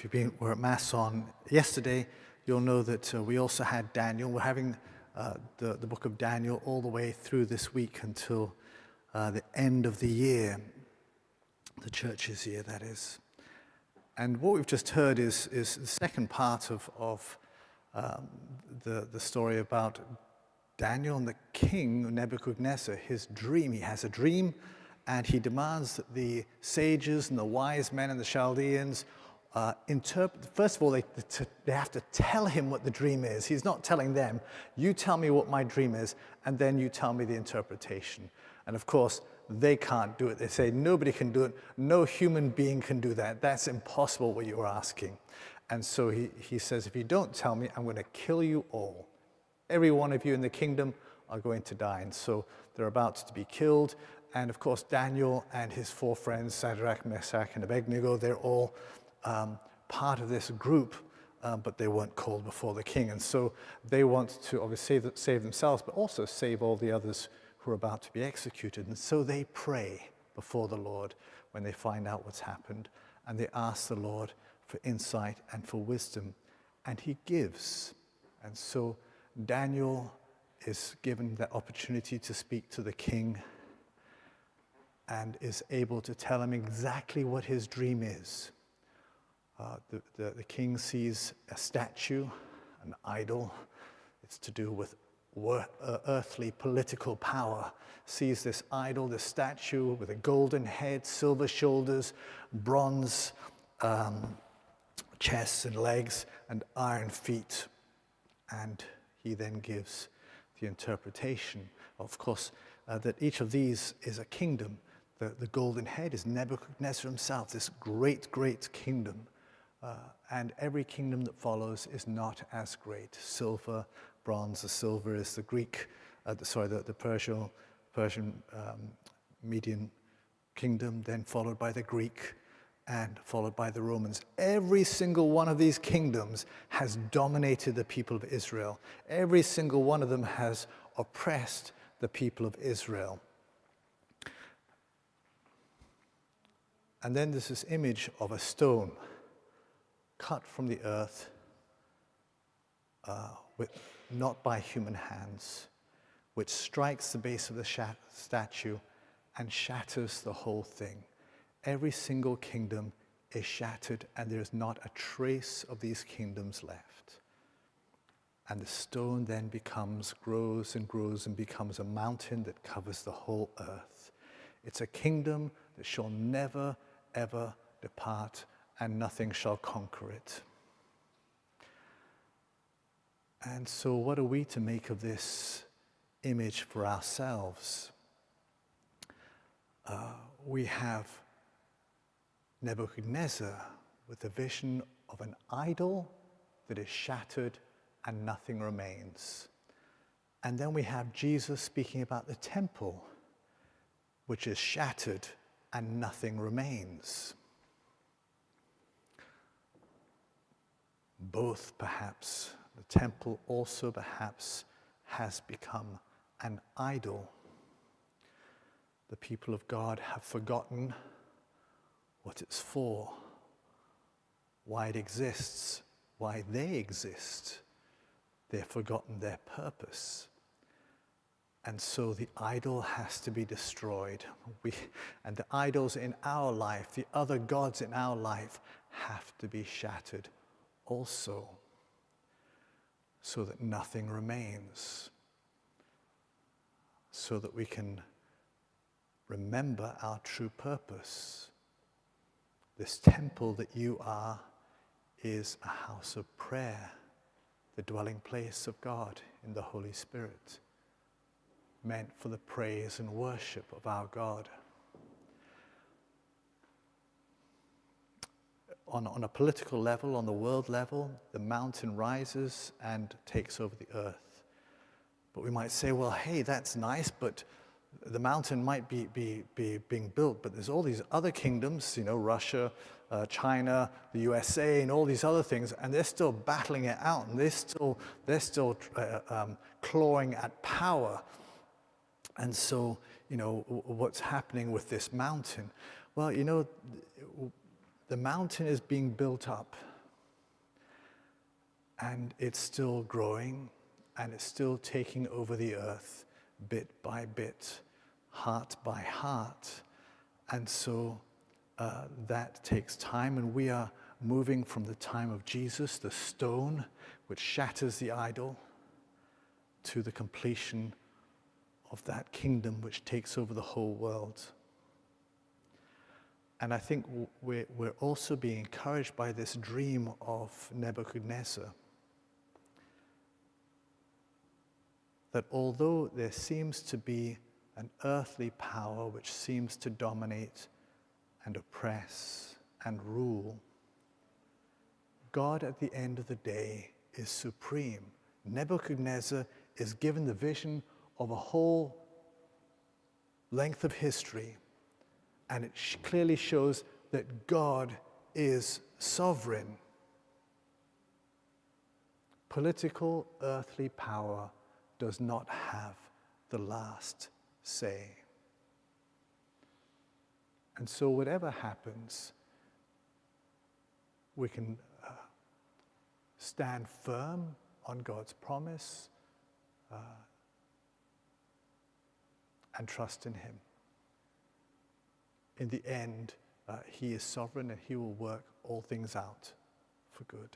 if were at Mass on yesterday, you'll know that we also had Daniel. We're having the book of Daniel all the way through this week until the end of the year, the church's year, that is. And what we've just heard is the second part of the story about Daniel and the king, Nebuchadnezzar, his dream. He has a dream, and he demands that the sages and the wise men and the Chaldeans interpret. First of all, they have to tell him what the dream is. He's not telling them, you tell me what my dream is, and then you tell me the interpretation. And of course, they can't do it. They say, nobody can do it. No human being can do that. That's impossible what you're asking. And so he says, if you don't tell me, I'm going to kill you all. Every one of you in the kingdom are going to die. And so they're about to be killed. And of course, Daniel and his four friends, Shadrach, Meshach, and Abednego, they're all part of this group, but they weren't called before the king. And so they want to obviously save themselves, but also save all the others who are about to be executed. And so they pray before the Lord when they find out what's happened. And they ask the Lord for insight and for wisdom. And he gives. And so Daniel is given that opportunity to speak to the king and is able to tell him exactly what his dream is. The king sees a statue, an idol. It's to do with earthly political power. Sees this idol, this statue with a golden head, silver shoulders, bronze chests and legs, and iron feet. And he then gives the interpretation. Of course, that each of these is a kingdom. The golden head is Nebuchadnezzar himself, this great, great kingdom. And every kingdom that follows is not as great. Silver, bronze, the silver is the Greek, the Persian Median kingdom, then followed by the Greek, and followed by the Romans. Every single one of these kingdoms has dominated the people of Israel. Every single one of them has oppressed the people of Israel. And then there's this image of a stone cut from the earth, not by human hands, which strikes the base of the statue and shatters the whole thing. Every single kingdom is shattered, and there is not a trace of these kingdoms left. And the stone then grows and grows and becomes a mountain that covers the whole earth. It's a kingdom that shall never, ever depart, and nothing shall conquer it. And so what are we to make of this image for ourselves? We have Nebuchadnezzar with a vision of an idol that is shattered and nothing remains. And then we have Jesus speaking about the temple, which is shattered and nothing remains. Both perhaps, the temple also perhaps has become an idol. The people of God have forgotten what it's for, why it exists, why they exist. They've forgotten their purpose. And so the idol has to be destroyed. And the idols in our life, the other gods in our life, have to be shattered also, so that nothing remains, so that we can remember our true purpose. This temple that you are is a house of prayer, the dwelling place of God in the Holy Spirit, meant for the praise and worship of our God. On a political level, on the world level, the mountain rises and takes over the earth. But we might say, well, hey, that's nice, but the mountain might be being built, but there's all these other kingdoms, Russia, China, the USA, and all these other things, and they're still battling it out, and they're still clawing at power. And so, what's happening with this mountain? Well, the mountain is being built up, and it's still growing, and it's still taking over the earth bit by bit, heart by heart. And so that takes time, and we are moving from the time of Jesus, the stone which shatters the idol, to the completion of that kingdom which takes over the whole world. And I think we're also being encouraged by this dream of Nebuchadnezzar, that although there seems to be an earthly power which seems to dominate and oppress and rule, God at the end of the day is supreme. Nebuchadnezzar is given the vision of a whole length of history, and it clearly shows that God is sovereign. Political earthly power does not have the last say. And so whatever happens, we can stand firm on God's promise and trust in him. In the end, he is sovereign, and he will work all things out for good.